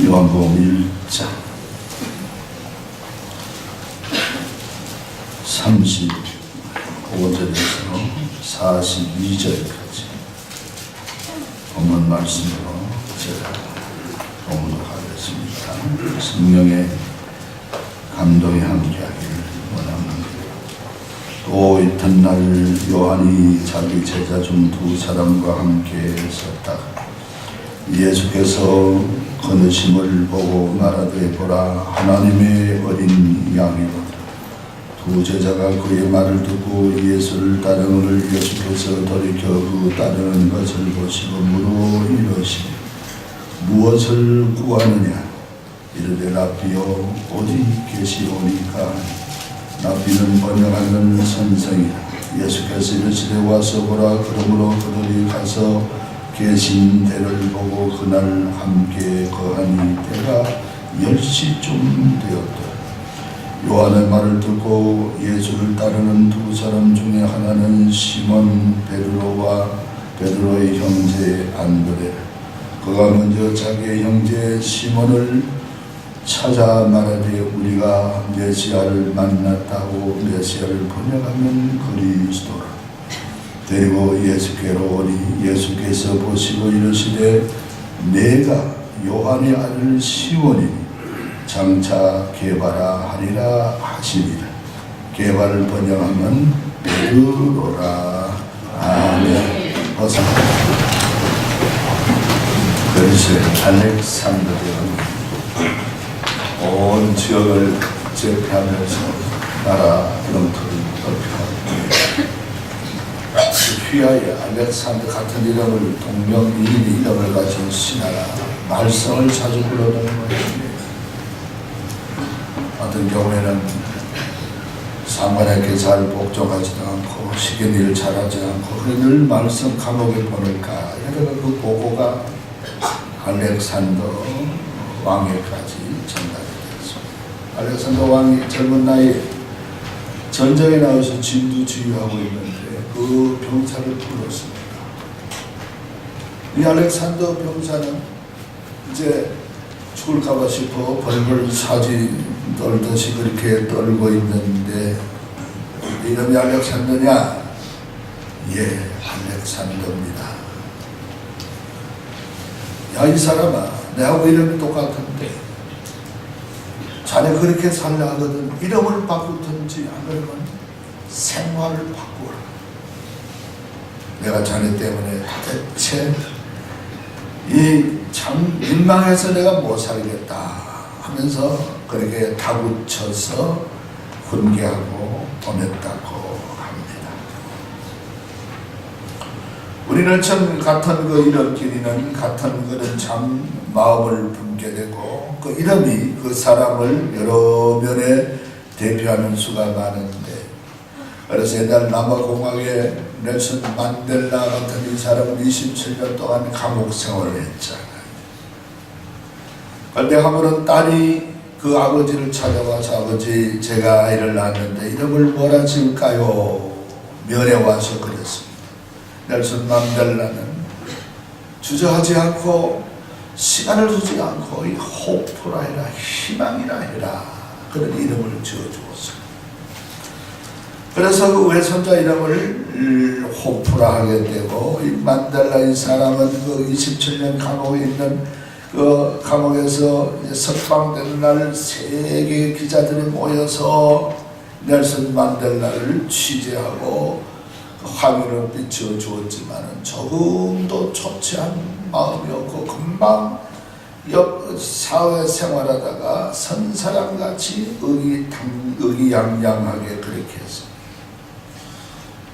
요한복음 1장 35절에서 42절까지 본문 말씀으로 제가 봉독하겠습니다. 성령의 감동이 함께하기를 원합니다. 또 이튿날 요한이 자기 제자 중 두 사람과 함께 섰다가 예수께서 거느심을 보고 말하되 보라 하나님의 어린 양이로다. 두 제자가 그의 말을 듣고 예수를 따르거늘 예수께서 돌이켜 그 따르는 것을 보시고 물어 이르시되 무엇을 구하느냐. 이르되 라비여 어디 계시오니까. 라비는 번역하는 선생이라. 예수께서 이르시되 와서 보라. 그러므로 그들이 가서 계신 데를 보고 그날 함께 거하니 때가 10시쯤 되었다. 요한의 말을 듣고 예수를 따르는 두 사람 중에 하나는 시몬 베드로와 베드로의 형제 안드레. 그가 먼저 자기의 형제 시몬을 찾아 말하되 우리가 메시아를 만났다고. 메시아를 번역하면 그리스도라. 데리고 예수께로 오니 예수께서 보시고 이르시되 내가 요한의 아들 시몬이니 장차 게바라 하리라 하시니라. 게바를 번역하면 베드로라. 아멘. 어서 그리스의 알렉산더 대왕이 온 지역을 제패하면서 나라 영토를 넓혀가고 휘하에 알렉산더 같은 이름을 동명이인 이름을 가진 신하가 말썽을 자주 불러다니는 것입니다. 어떤 경우에는 상관에게 잘 복종하지도 않고 시킨 일을 잘하지 않고 늘 말썽 감옥에 보낼까. 이러다가 그 보고가 알렉산더 왕에까지 전달이 됐습니다. 알렉산더 왕이 젊은 나이에 전쟁에 나와서 진두지휘하고 있는데 그 병사를 불렀습니다. 이 알렉산더 병사는 이제 죽을까봐 싶어 벌벌 사지 떨듯이 그렇게 떨고 있는데 이름이 알렉산더냐? 예, 알렉산더입니다. 야, 이 사람아, 내하고 이름이 똑같은데 자네 그렇게 살려 하거든 이름을 바꾸든지 아니면 생활을 바꾸라. 내가 자네 때문에 대체 참 민망해서 내가 못 살겠다 하면서 그렇게 다구쳐서 훈계하고 보냈다고 합니다. 우리는 참 같은 그 이름끼리는 같은 그런 참 마음을 품게 되고 그 이름이 그 사람을 여러 면에 대표하는 수가 많은데 그래서 옛날 남아공화국의 넬슨 만델라 같은 이 사람은 27년 동안 감옥 생활을 했잖아요. 그런데 한번은 딸이 그 아버지를 찾아와서 아버지 제가 아이를 낳았는데 이름을 뭐라 지을까요? 면회 와서 그랬습니다. 넬슨 만델라는 주저하지 않고 시간을 두지 않고 이 호프라 해라 희망이라 해라 그런 이름을 지어주었습니다. 그래서 그 외손자 이름을 호프라 하게 되고 이 만델라 이 사람은 그 27년 감옥에 있는 그 감옥에서 이제 석방되는 날 세계 기자들이 모여서 넬슨 만델라를 취재하고 화면을 비추어 주었지만은 조금도 초췌한 마음이었고 금방 옆 사회 생활하다가 선사람같이 의기양양하게 그렇게 했습니다.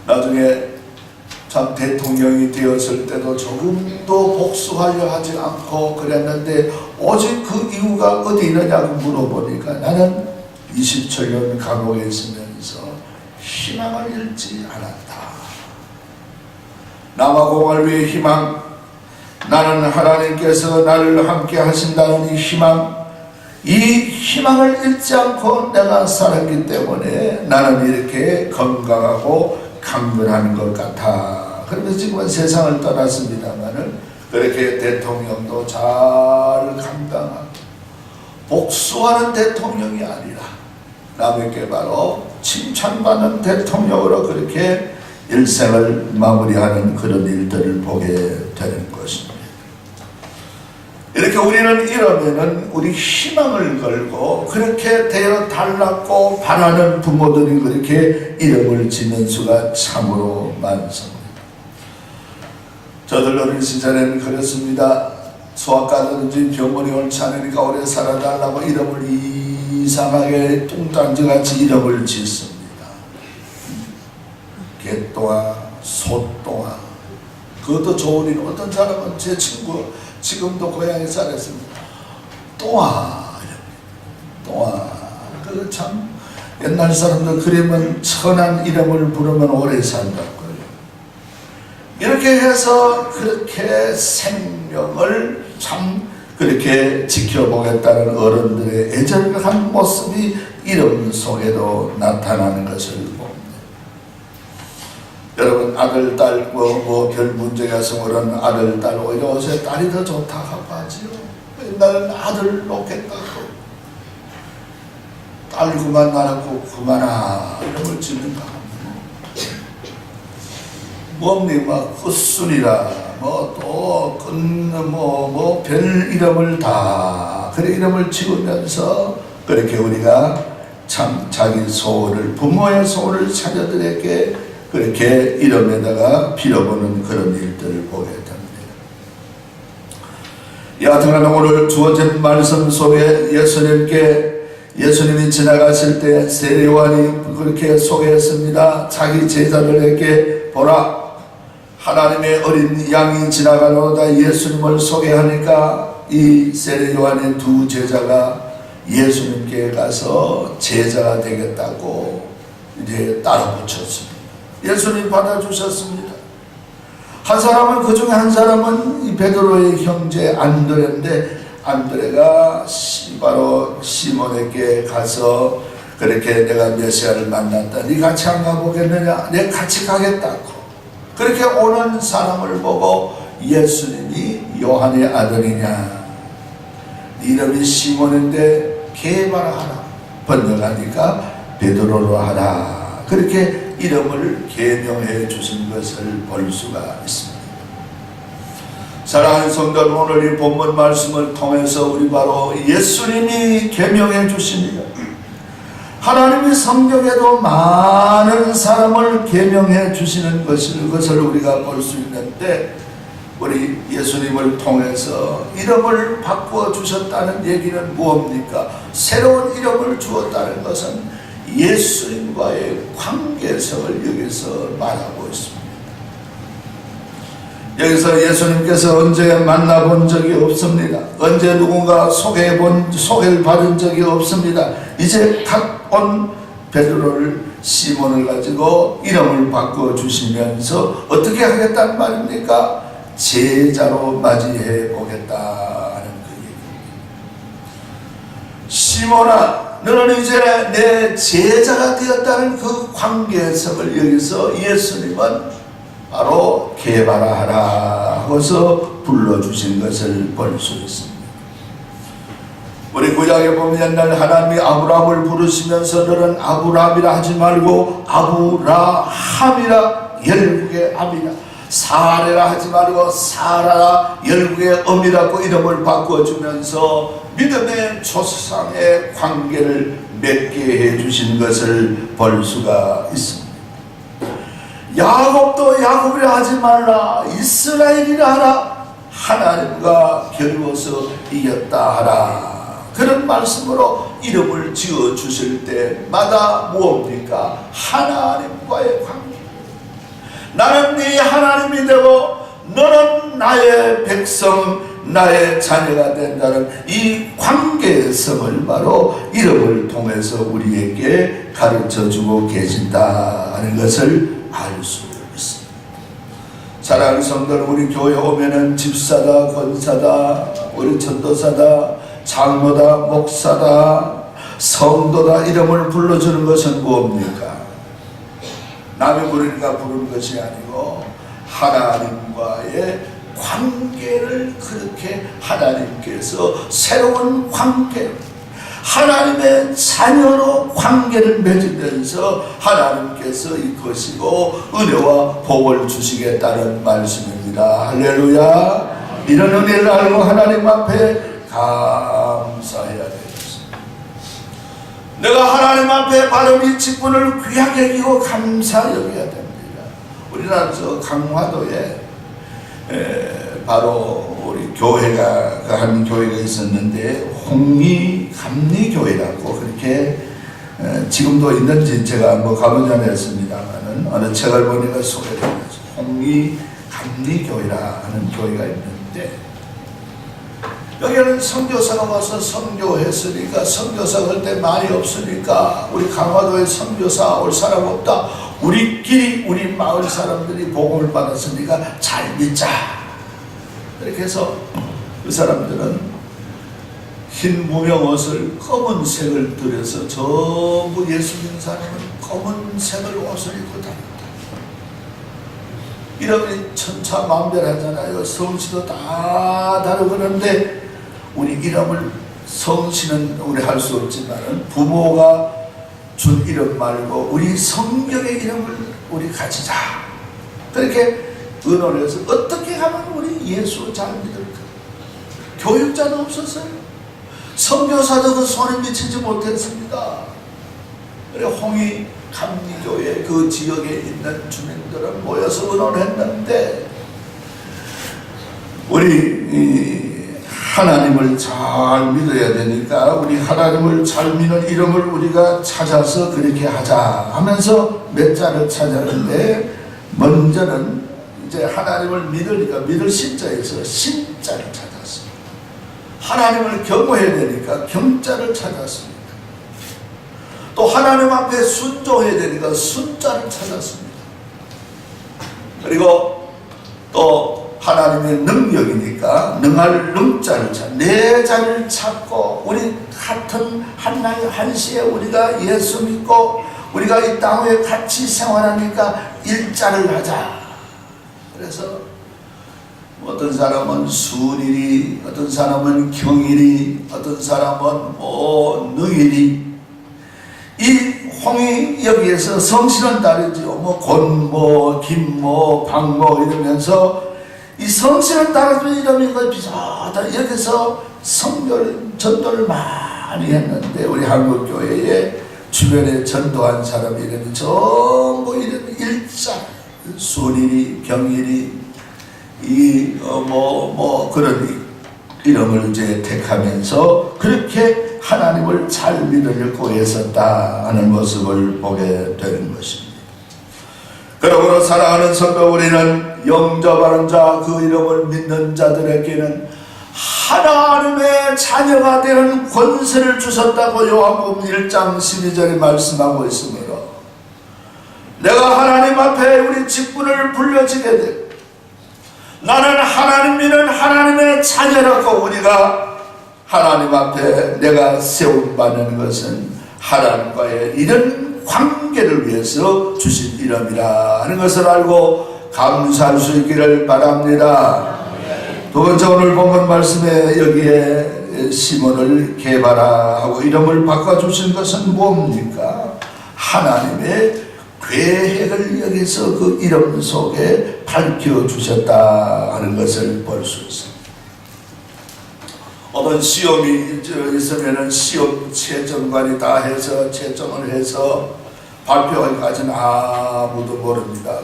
나중에 참 대통령이 되었을 때도 조금도 복수하려 하지 않고 그랬는데 오직 그 이유가 어디 있느냐고 물어보니까 나는 27년 감옥에 있으면서 희망을 잃지 않았다. 나와 공을 위해 희망, 나는 하나님께서 나를 함께 하신다는 이 희망을 잃지 않고 내가 살았기 때문에 나는 이렇게 건강하고 강건한 것 같아. 그러면서 지금은 세상을 떠났습니다만은 그렇게 대통령도 잘 감당하고 복수하는 대통령이 아니라 남에게 바로 칭찬받는 대통령으로 그렇게 일생을 마무리하는 그런 일들을 보게 되는 것입니다. 이렇게 우리는 이러면은 우리 희망을 걸고 그렇게 되어 달랐고 바라는 부모들이 그렇게 이름을 짓는 수가 참으로 많습니다. 저들 어린 시절에는 그렇습니다. 소아과든지 병원에 옳지 않으니까 오래 살아달라고 이름을 이상하게 뚱딴지같이 이름을 짓습니다. 개똥아, 소똥아. 그것도 좋은 일. 어떤 사람은 제 친구 지금도 고향에 살았습니다. 똥아, 똥아. 그 참 옛날 사람들 그러면 천한 이름을 부르면 오래 산다고요. 이렇게 해서 그렇게 생명을 참 그렇게 지켜보겠다는 어른들의 애절한 모습이 이름 속에도 나타나는 것을 봅니다. 여러분 아들, 딸 별 문제가 생기는 아들, 딸 오히려 요새 딸이 더 좋다 하고 하지요. 옛날에는 아들 놓겠다고 딸 그만 나놓고 그만아 이름을 짓는가. 뭡니까 끝순이라 별 이름을 다 그래 이름을 지으면서 그렇게 우리가 참 자기 소원을 부모의 소원을 자녀들에게 그렇게 이름에다가 빌어보는 그런 일들을 보게 됩니다. 여하튼간 오늘 주어진 말씀 속에 예수님이 지나가실 때 세례요한이 그렇게 소개했습니다. 자기 제자들에게 보라 하나님의 어린 양이 지나가노다 예수님을 소개하니까 이 세례요한의 두 제자가 예수님께 가서 제자가 되겠다고 이제 따라 붙였습니다. 예수님 받아주셨습니다. 한 사람은 그중에 한 사람은 이 베드로의 형제 안드레인데 안드레가 바로 시몬에게 가서 그렇게 내가 메시아를 만났다. 네 같이 안 가보겠느냐? 내 같이 가겠다고. 그렇게 오는 사람을 보고 예수님이 요한의 아들이냐? 네 이름이 시몬인데 개바라 번역하니까 베드로로 하라. 그렇게 이름을 개명해 주신 것을 볼 수가 있습니다. 사랑하는 성도 여러분, 오늘 이 본문 말씀을 통해서 우리 바로 예수님이 개명해 주십니다. 하나님이 성경에도 많은 사람을 개명해 주시는 것을 우리가 볼 수 있는데 우리 예수님을 통해서 이름을 바꾸어 주셨다는 얘기는 무엇입니까? 새로운 이름을 주었다는 것은 예수님과의 관계성을 여기서 말하고 있습니다. 여기서 예수님께서 언제 만나본 적이 없습니다. 언제 누군가 소개를 받은 적이 없습니다. 이제 탁 온 베드로를 시몬을 가지고 이름을 바꿔 주시면서 어떻게 하겠다는 말입니까? 제자로 맞이해 보겠다는 그 얘기입니다. 시몬아, 너는 이제 내 제자가 되었다는 그 관계성을 여기서 예수님은 바로 개바라 하라 하고서 불러주신 것을 볼 수 있습니다. 우리 구약에 보면 옛날 하나님이 아브라함을 부르시면서 너는 아브라함이라 하지 말고 아브라함이라 열국의 암이라, 사레라 하지 말고 사라라 열국의 엄이라고 이름을 바꿔주면서 믿음의 조상의 관계를 맺게 해주신 것을 볼 수가 있습니다. 야곱도 야곱이라 하지 말라 이스라엘이라 하라, 하나님과 겨루어서 이겼다 하라. 그런 말씀으로 이름을 지어 주실 때마다 무엇입니까? 하나님과의 관계. 나는 네 하나님이 되고 너는 나의 백성, 나의 자녀가 된다는 이 관계의 성을 바로 이름을 통해서 우리에게 가르쳐주고 계신다는 것을 알 수 있습니다. 사랑하는 성도들, 우리 교회 오면은 집사다, 권사다, 우리 전도사다, 장로다, 목사다, 성도다 이름을 불러주는 것은 뭡니까? 남이 부르니까 부르는 것이 아니고 하나님과의 관계를 그렇게 하나님께서 새로운 관계, 하나님의 자녀로 관계를 맺으면서 하나님께서 이끄시고 은혜와 복을 주시겠다는 말씀입니다. 할렐루야. 이런 은혜를 알고 하나님 앞에 감사해야 되겠습니다. 내가 하나님 앞에 바로 이 직분을 귀하게 여기고 감사 여겨야 됩니다. 우리나라 저 강화도에 바로 우리 교회가 한 교회가 있었는데 홍리 감리교회라고 그렇게 지금도 있는지 제가 뭐 가보지 않았습니다만은 어느 책을 보니까 소개되면서 홍리 감리교회라는 교회가 있는데 여기는 선교사가 와서 선교했으니까 선교사 할 때 말이 없으니까 우리 강화도에 선교사 올 사람 없다. 우리끼리 우리 마을 사람들이 복음을 받았으니까 잘 믿자. 이렇게 해서 그 사람들은 흰 무명 옷을 검은색을 들여서 전부 예수 믿는 사람은 검은색을 옷을 입고 다닌다. 이름이 천차만별하잖아요. 성씨도 다 다르고 그런데 우리 이름을 성씨는 우리 할 수 없지만 부모가 준 이름 말고 우리 성경의 이름을 우리 가지자. 그렇게 의논해서 어떻게 하면 우리 예수 잘 믿을까? 교육자도 없었어요. 선교사도 그 손에 미치지 못했습니다. 그래 홍이 감리교회 그 지역에 있는 주민들은 모여서 의논했는데 우리 하나님을 잘 믿어야 되니까 우리 하나님을 잘 믿는 이름을 우리가 찾아서 그렇게 하자 하면서 몇 자를 찾았는데 먼저는 이제 하나님을 믿으니까 믿을 신자에서 신자를 찾았습니다. 하나님을 경외해야 되니까 경자를 찾았습니다. 또 하나님 앞에 순종해야 되니까 순자를 찾았습니다. 그리고 또 하나님의 능력이니까 능할 능자를 내 자를 찾고 우리 같은 한날 한시에 우리가 예수 믿고 우리가 이 땅에 같이 생활하니까 일자를 하자. 그래서 어떤 사람은 순일이, 어떤 사람은 경일이, 어떤 사람은 능일이. 이 홍이 여기에서 성씨는 다르지요. 권모, 김모, 박모 이러면서 이 성씨는 다르지만 이름이 거의 비슷하다. 여기서 성교를, 전도를 많이 했는데 우리 한국교회에 주변에 전도한 사람이 이름이 전부 이름 일자. 순일이, 경일이, 그런 이름을 이제 택하면서 그렇게 하나님을 잘 믿으려고 애썼다 하는 모습을 보게 되는 것입니다. 그러므로 사랑하는 성도, 우리는 영접하는 자, 그 이름을 믿는 자들에게는 하나님의 자녀가 되는 권세를 주셨다고 요한복음 1장 12절에 말씀하고 있으므로 내가 하나님 앞에 우리 직분을 불려지게 되고 나는 하나님 믿는 하나님의 자녀라고 우리가 하나님 앞에 내가 세움받는 것은 하나님과의 이런 관계를 위해서 주신 이름이라 하는 것을 알고 감사할 수 있기를 바랍니다. 두 번째, 오늘 본문 말씀에 여기에 시몬을 개바라 하고 이름을 바꿔주신 것은 뭡니까? 하나님의 계획을 여기서 그 이름 속에 밝혀주셨다 하는 것을 볼 수 있습니다. 어떤 시험이 있으면 시험 채점관이 다 해서 채점을 해서 발표하기까지는 아무도 모릅니다.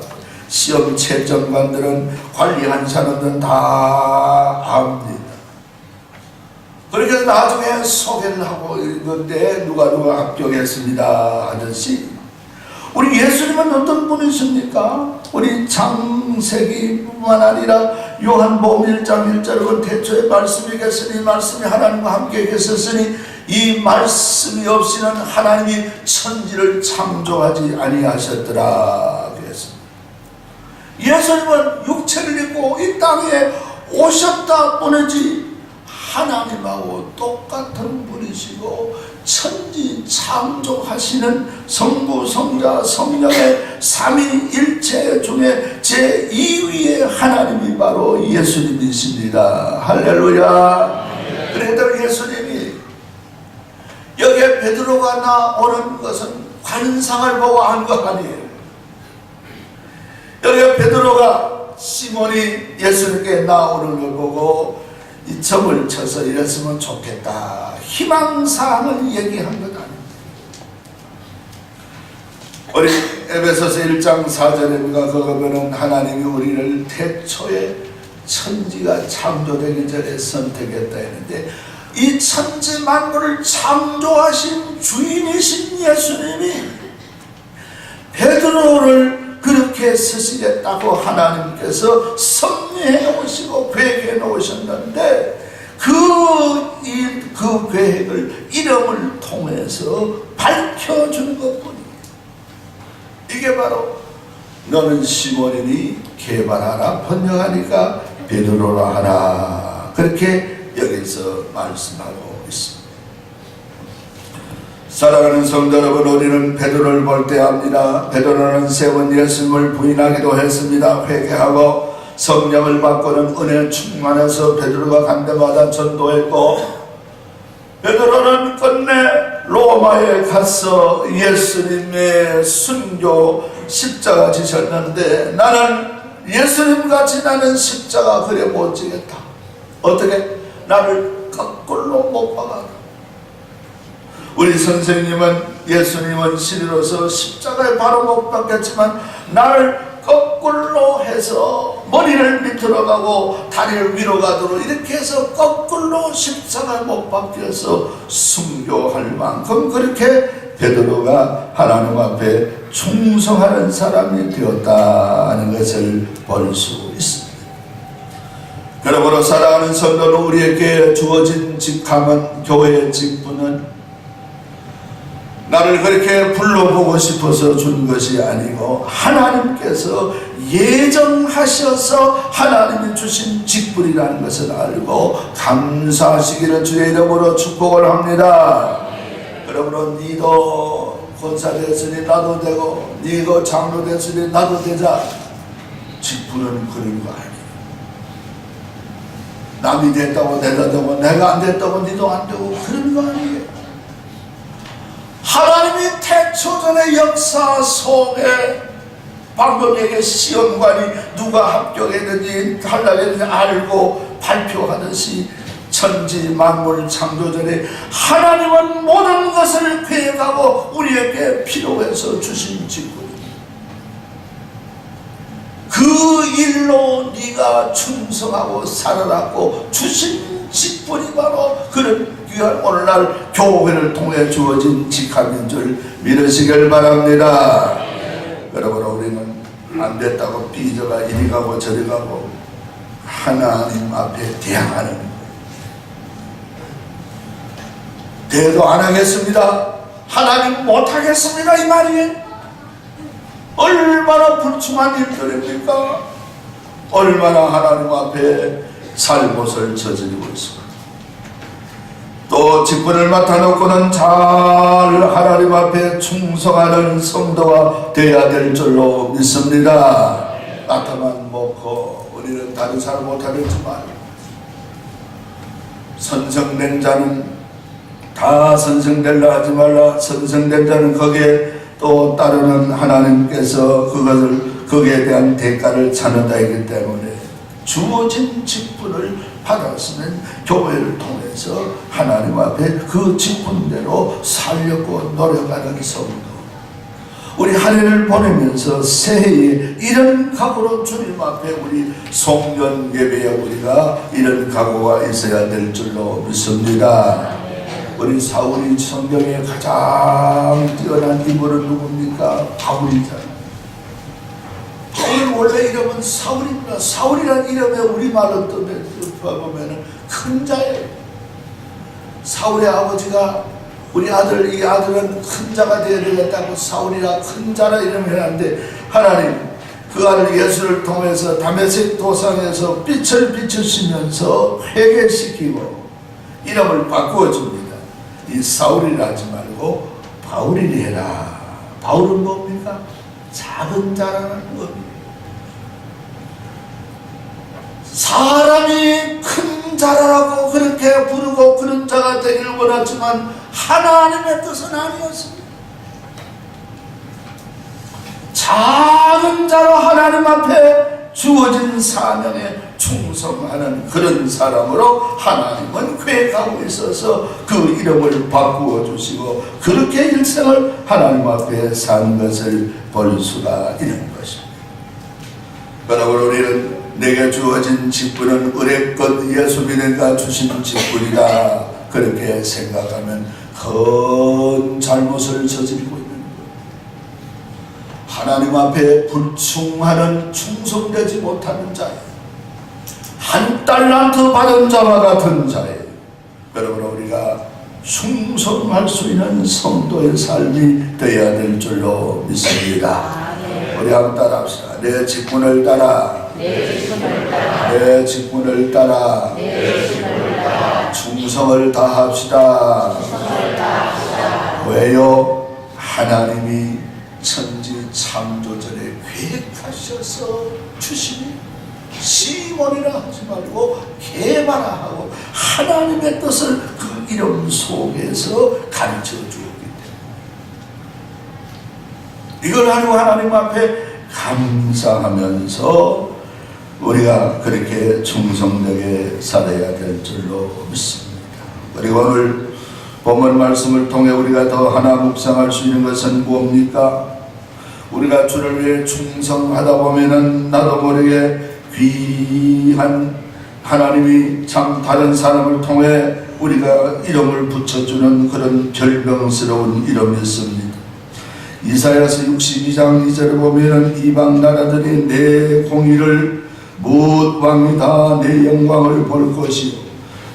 시험 채점관들은 관리한 사람들은 다 압니다. 그렇게 나중에 소개를 하고 있는데 누가 합격했습니다 하듯이 우리 예수님은 어떤 분이십니까? 우리 창세기뿐만 아니라 요한복음 1장 1절은 태초에 말씀이 계시니 말씀이 하나님과 함께 계셨으니 이 말씀이 없이는 하나님이 천지를 창조하지 아니하셨더라 그랬습니다. 예수님은 육체를 입고 이 땅에 오셨다 뿐이지 하나님하고 똑같은 분이시고 천지 창조하시는 성부, 성자, 성령의 삼위일체 중에 제2위의 하나님이 바로 예수님이십니다. 할렐루야. 그래도 예수님이 여기에 베드로가 나오는 것은 관상을 보고 한 것 아니에요. 여기에 베드로가 시몬이 예수님께 나오는 걸 보고 이 점을 쳐서 이랬으면 좋겠다 희망사항을 얘기한 것 아닙니다. 우리 에베소서 1장 4절에 우리가 그거 보면 하나님이 우리를 태초에 천지가 창조되기 전에 선택했다 했는데 이 천지 만물을 창조하신 주인이신 예수님이 베드로를 그렇게 쓰시겠다고 하나님께서 섭리해 놓으시고 계획해 놓으셨는데 그 계획을 이름을 통해서 밝혀주는 것뿐이에요. 이게 바로 너는 시몬이니 개발하라 번역하니까 베드로라 하라 그렇게 여기서 말씀하고 있습니다. 사랑하는 성도 여러분, 우리는 베드로를 볼 때 압니다. 베드로는 세 번 예수님을 부인하기도 했습니다. 회개하고 성령을 받고는 은혜 충만해서 베드로가 간 데마다 전도했고 베드로는 끝내 로마에 가서 예수님의 순교 십자가 지셨는데 나는 예수님같이 나는 십자가 그래 못 지겠다. 어떻게? 나를 거꾸로 못 박아라. 우리 선생님은 예수님은 신이로서 십자가에 바로 못 박혔지만 나를 거꾸로 해서 머리를 밑으로 가고 다리를 위로 가도록 이렇게 해서 거꾸로 십자가에 못 박혀서 순교할 만큼 그렇게 베드로가 하나님 앞에 충성하는 사람이 되었다는 것을 볼 수 있습니다. 그러므로 사랑하는 성도는 우리에게 주어진 직함은 교회의 직분은 나를 그렇게 불러보고 싶어서 준 것이 아니고 하나님께서 예정하셔서 하나님이 주신 직분이라는 것을 알고 감사하시기를 주의 이름으로 축복을 합니다. 그러므로 니도 권사 됐으니 나도 되고 니도 장로 됐으니 나도 되자. 직분은 그런 거 아니에요. 남이 됐다고 내가 되고 내가 안 됐다고 니도 안 되고 그런 거 아니에요. 하나님이 태초전의 역사 속에 방금 얘기한 시험관이 누가 합격했는지 탈락했는지 알고 발표하듯이 천지 만물 창조전에 하나님은 모든 것을 계획하고 우리에게 필요해서 주신 직분입니다. 그 일로 네가 충성하고 살아났고 주신 직분이 바로 그런 귀한 오늘날 교회를 통해 주어진 직함인 줄 믿으시길 바랍니다. 여러분, 우리는 안 됐다고 삐져가 이리 가고 저리 가고 하나님 앞에 대항하는 거예요. 대도 안 하겠습니다. 하나님 못 하겠습니다 이 말이에요. 얼마나 불충한 일들입니까? 얼마나 하나님 앞에 잘못을 저지르고 있습니다. 또 직분을 맡아놓고는 잘 하나님 앞에 충성하는 성도가 되어야 될 줄로 믿습니다. 맡아만 먹고 우리는 다른 사람 못하겠지만 선성된 자는 다 선성되려 하지 말라. 선성된 자는 거기에 또 따르는 하나님께서 그것을 거기에 대한 대가를 찾는다 했기 때문에 주어진 직분을 받았으면 교회를 통해서 하나님 앞에 그 직분대로 살려고 노력하는 성도, 우리 한 해를 보내면서 새해에 이런 각오로 주님 앞에 우리 송년 예배에 우리가 이런 각오가 있어야 될 줄로 믿습니다. 우리 사울이 성경에 가장 뛰어난 인물은 누굽니까? 바울이잖아요. 사울 원래 이름은 사울입니다. 사울이라는 이름에 우리말로 보면 큰 자예요. 사울의 아버지가 우리 아들, 이 아들은 큰 자가 되어야 되겠다고 사울이라 큰 자라 이름을 해놨는데, 하나님 그 아들 예수를 통해서 다메섹 도상에서 빛을 비추시면서 회개시키고 이름을 바꾸어 줍니다. 이 사울이라 하지 말고 바울이라 해라. 바울은 뭡니까? 작은 자라는 겁니다. 사람이 큰 자라라고 그렇게 부르고 그런 자가 되기를 원하지만 하나님의 뜻은 아니었습니다. 작은 자로 하나님 앞에 주어진 사명에 충성하는 그런 사람으로 하나님은 계획하고 있어서 그 이름을 바꾸어 주시고 그렇게 일생을 하나님 앞에 산 것을 볼 수가 있는 것입니다. 여러분, 우리는 내게 주어진 직분은 의뢰껏 예수 믿으니까 주신 직분이다 그렇게 생각하면 큰 잘못을 저지르고 있는 거예요. 하나님 앞에 불충하는 충성되지 못하는 자예요. 한 달란트 받은 자와 같은 자예요. 여러분, 우리가 충성할 수 있는 성도의 삶이 되어야 될 줄로 믿습니다. 우리 한번 따라합시다. 내 직분을 따라, 내 직분을 따라, 충성을 다합시다. 왜요? 하나님이 천지 창조전에 계획하셔서 주시니 시몬이라 하지 말고 개바라 하고 하나님의 뜻을 그 이름 속에서 가르쳐 주었기 때문에 이걸 하고 하나님 앞에 감사하면서 우리가 그렇게 충성되게 살아야 될 줄로 믿습니다. 그리고 오늘 본문 말씀을 통해 우리가 더 하나 묵상할 수 있는 것은 뭡니까? 우리가 주를 위해 충성하다 보면은 나도 모르게 귀한 하나님이 참 다른 사람을 통해 우리가 이름을 붙여주는 그런 별명스러운 이름이 있습니다. 이사야서 62장 2절에 보면은 이방 나라들이 내 공의를 뭇 왕이 다 내 영광을 볼 것이요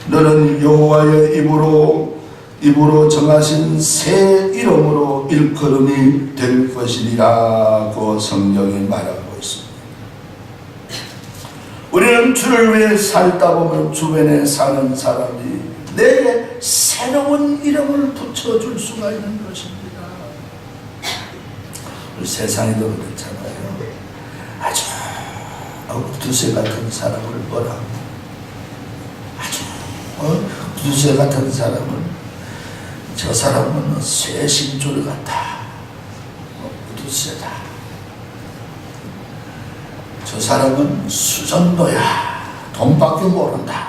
너는 여호와의 입으로 정하신 새 이름으로 일컬음이 될 것이리라고 성경이 말하고 있습니다. 우리는 주를 위해 살다 보면 주변에 사는 사람이 내게 새로운 이름을 붙여줄 수가 있는 것입니다. 세상에도 그렇잖아요. 아주 두세 같은 사람을 뭐라 아주 두세 같은 사람은 저 사람은 쇠신줄 같아. 두세다. 저 사람은 수전도야. 돈밖에 모른다.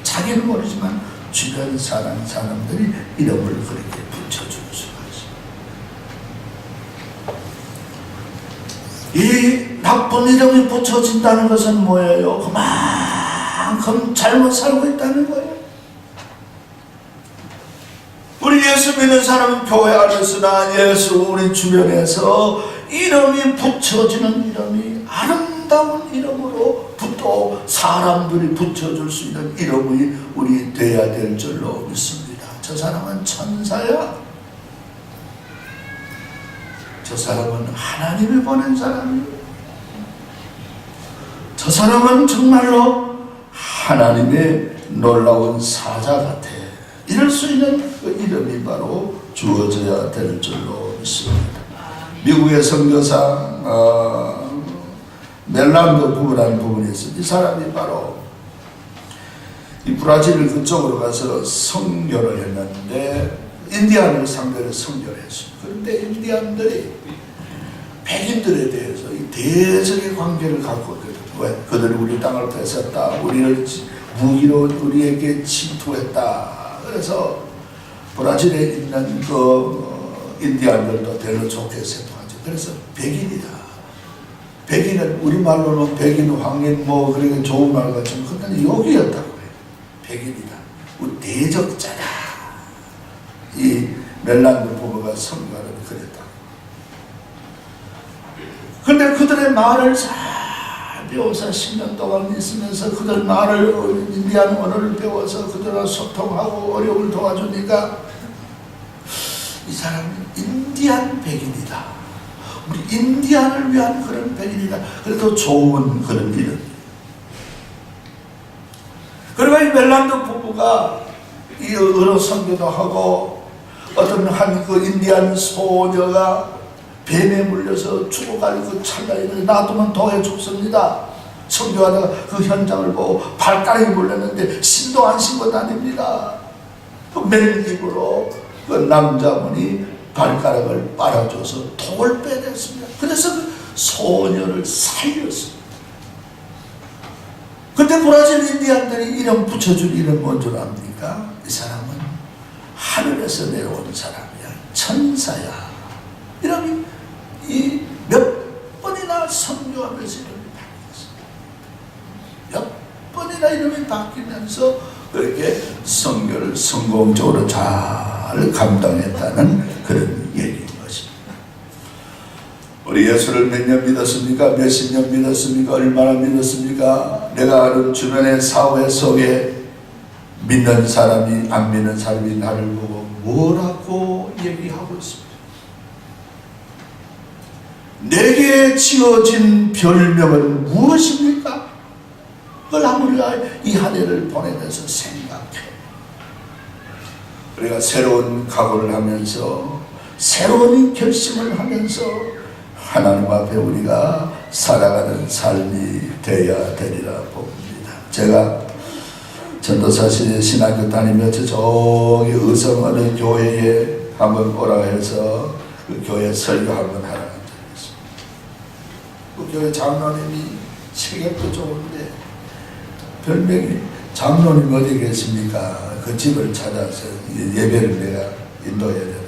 자기는 모르지만 주변 사람들이 이름을 그렇게 붙여주는 수가 있어요. 이 나쁜 이름이 붙여진다는 것은 뭐예요? 그만큼 잘못 살고 있다는 거예요. 우리 예수 믿는 사람은 교회 안에서나 예수 우리 주변에서 이름이 붙여지는 이름이 아름다운 이름으로 또 사람들이 붙여줄 수 있는 이름이 우리 되어야 될 줄로 믿습니다. 저 사람은 천사야. 저 사람은 하나님이 보낸 사람이에요. 저 사람은 정말로 하나님의 놀라운 사자 같아. 이럴 수 있는 그 이름이 바로 주어져야 될 줄로 믿습니다. 미국의 선교사 멜란드 부부라는 부분이 있습니다. 이 사람이 바로 이 브라질 그쪽으로 가서 선교를 했는데 인디안을 상대로 선교를 했습니다. 그런데 인디안들이 백인들에 대해서 이 대적의 관계를 갖고 있거든요. 왜? 그들이 우리 땅을 뺏었다. 우리를 무기로 우리에게 침투했다. 그래서 브라질에 있는 그 인디안들도 별로 좋게 생각하죠. 그래서 백인이다. 백인은 우리말로는 백인, 황인 뭐 그렇게 좋은 말 같지만 그건 욕이었다고 해요. 백인이다. 우리 대적자다. 이 멜란드 부부가 선거를 그랬다. 근데 그들의 말을 잘 배워서 10년 동안 있으면서 그들 말을, 인디안 언어를 배워서 그들과 소통하고 어려움을 도와주니까 이 사람은 인디안 백인이다. 우리 인디안을 위한 그런 백인이다. 그래도 좋은 그런 이름. 그러니까 이 멜란드 부부가 이 언어 선교도 하고 어떤 한 그 인디안 소녀가 뱀에 물려서 죽어갈 그 찰나에 놔두면 도에 죽습니다. 선교하다가 그 현장을 보고 발가락이 물렸는데 신도 안 신고 다닙니다. 그 맨입으로 그 남자분이 발가락을 빨아줘서 독을 빼냈습니다. 그래서 그 소녀를 살렸습니다. 근데 브라질 인디안들이 이름 붙여줄 이름 뭔줄 압니까? 이 사람은 하늘에서 내려온 사람이야. 천사야. 이름이 이 몇 번이나 선교하면서 이름이 바뀌었어요. 몇 번이나 이름이 바뀌면서 그렇게 선교를 성공적으로 잘 감당했다는 그런 얘기인 것입니다. 우리 예수를 몇 년 믿었습니까? 몇십 년 믿었습니까? 얼마나 믿었습니까? 내가 아는 주변의 사회 속에 믿는 사람이 안 믿는 사람이 나를 보고 뭐라고 얘기하고 있습니다. 내게 지어진 별명은 무엇입니까? 그걸 우리가 이 한 해를 보내면서 생각해. 우리가 새로운 각오를 하면서 새로운 결심을 하면서 하나님 앞에 우리가 살아가는 삶이 되어야 되리라 봅니다. 제가 전도사실에 신학교 다니면서 저기 의성 어느 교회에 한번 오라 해서 그 교회 설교 한번 하러 간 적이 있습니다. 그 교회 장로님이 체격도 좋은데 별명이 장로님 어디 계십니까? 그 집을 찾아서 예배를 내가 인도해야 되는데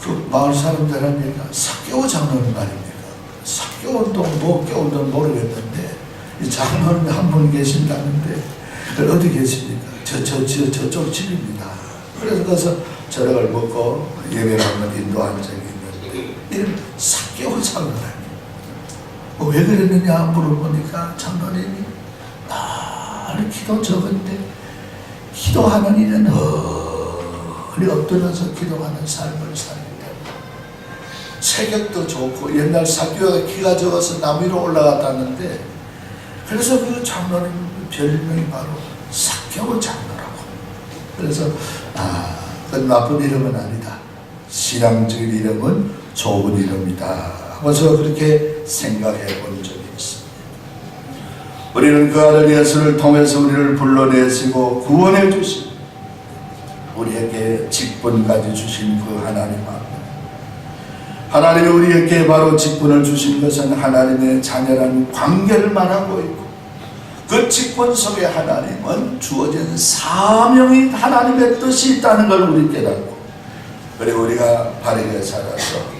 그 마을 사람들 하니까 사개오 장로님 말입니까? 사개오는 뭐 깨우든 모르겠는데 이 장로님이 한 분 계신다는데 어디 계십니까? 저쪽 집입니다. 그래서 가서 저녁을 먹고 예배를 한번 인도한 적이 있는데 이런 사개오 장로님 왜 그랬느냐 물어보니까 장로님이 늘 기도 적은데 기도하는 일은 허리 엎드려서 기도하는 삶을 살기 때문에 체격도 좋고 옛날 사교가 키가 적어서 나무 위로 올라갔다는데 그래서 그 장로님 별명이 바로 사교 장로라고. 그래서 그 나쁜 이름은 아니다. 신앙적인 이름은 좋은 이름이다 하면서 그렇게 생각해 본 적이 있습니다. 우리는 그 아들 예수를 통해서 우리를 불러내시고 구원해 주신 우리에게 직분까지 주신 그 하나님 앞에 하나님이 우리에게 바로 직분을 주신 것은 하나님의 자녀라는 관계를 말하고 있고 그 직분 속에 하나님은 주어진 사명이 하나님의 뜻이 있다는 걸 우리 깨닫고 그리고 우리가 바르게 살아서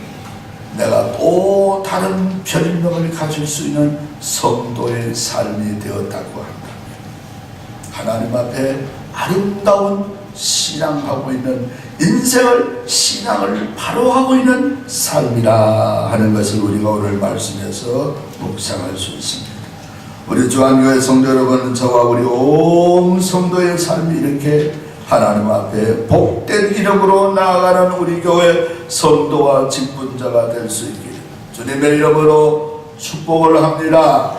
내가 또 다른 별명을 가질 수 있는 성도의 삶이 되었다고 한다면 하나님 앞에 아름다운 신앙하고 있는 인생을 신앙을 바로 하고 있는 삶이라 하는 것을 우리가 오늘 말씀에서 묵상할 수 있습니다. 우리 주한교회 성도 여러분, 저와 우리 온 성도의 삶이 이렇게 하나님 앞에 복된 이름으로 나아가는 우리 교회 성도와 직분자가 될 수 있기를 주님의 이름으로 축복을 합니다.